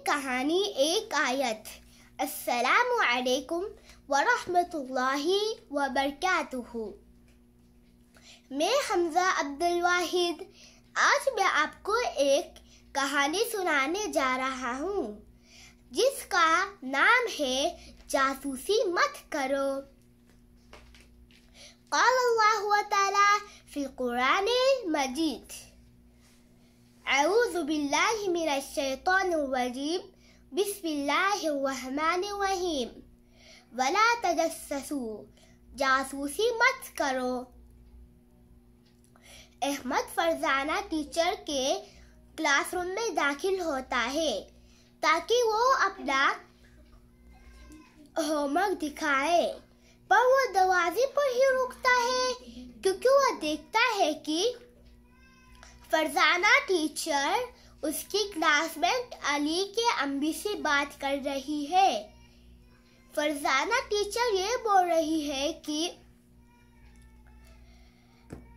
एक कहानी एक आयत। अस्सलामु अलैकुम वरहमतुल्लाहि वबरकातुहू। मैं हमजा अब्दुल वाहिद। आज मैं आपको एक कहानी सुनाने जा रहा हूँ जिसका नाम है जासूसी मत करो। क़ाल अल्लाहु तआला फ़िल क़ुरानिल मजीद, अऊज़ु बिल्लाहि मिनश शैतानिर रजीम, बिस्मिल्लाहिर रहमानिर रहीम। वला तजस्ससू, जासूसी मत करो। अहमद फरजाना टीचर के क्लासरूम में दाखिल होता है ताकि वो अपना होमवर्क दिखाए, पर वो दरवाजे पर ही रुकता है क्योंकि वो देखता है कि फरजाना टीचर उसकी क्लासमेट अली के अम्मी से बात कर रही है। फरजाना टीचर ये बोल रही है कि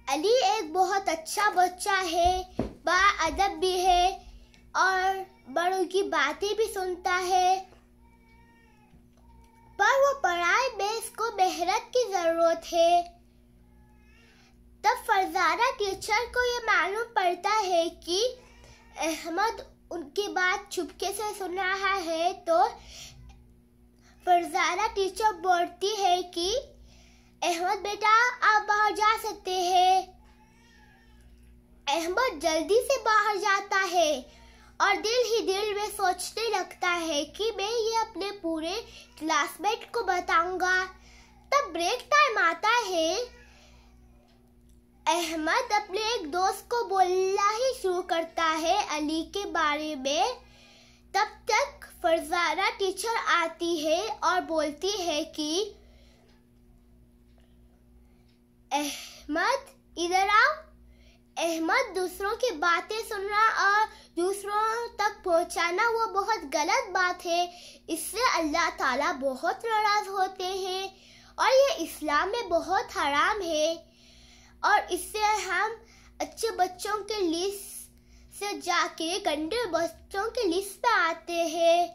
अली एक बहुत अच्छा बच्चा है, बाअदब भी है और बड़ों की बातें भी सुनता है, पर वो पढ़ाई में इसको मेहनत की जरूरत है। तब फरजाना टीचर को ये मालूम पड़ता है कि अहमद उनकी बात चुपके से सुन रहा है, तो फरजाना टीचर बोलती है कि अहमद बेटा आप बाहर जा सकते हैं। अहमद जल्दी से बाहर जाता है और दिल ही दिल में सोचने लगता है कि मैं ये अपने पूरे क्लासमेट को बताऊंगा। तब ब्रेक टाइम आता है। अहमद अपने एक दोस्त को बोलना ही शुरू करता है अली के बारे में। तब तक फरजाना टीचर आती है और बोलती है कि अहमद इधर आओ। अहमद दूसरों की बातें सुनना और दूसरों तक पहुंचाना वो बहुत गलत बात है। इससे अल्लाह ताला बहुत नाराज होते हैं और ये इस्लाम में बहुत हराम है। और इससे हम अच्छे बच्चों के लिस्ट से जाके गंदे बच्चों के लिस्ट पे आते हैं।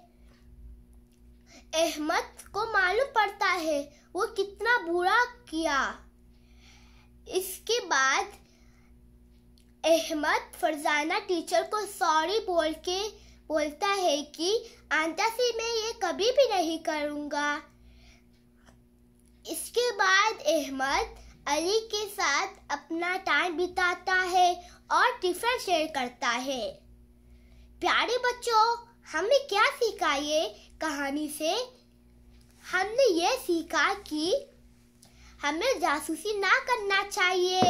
अहमद को मालूम पड़ता है वो कितना बुरा किया। इसके बाद अहमद फरजाना टीचर को सॉरी बोल के बोलता है कि आइंदा से मैं ये कभी भी नहीं करूँगा। इसके बाद अहमद अली के साथ अपना टाइम बिताता है और टिफिन शेयर करता है। प्यारे बच्चों, हमें क्या सीखा ये कहानी से? हमने ये सीखा कि हमें जासूसी ना करना चाहिए।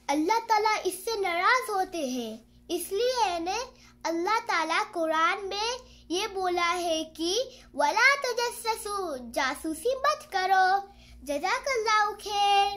अल्लाह ताला इससे नाराज होते हैं। इसलिए ने अल्लाह ताला कुरान में ये बोला है कि वला तजस्ससू, जासूसी मत करो। जज़ाकल्लाहु खैर।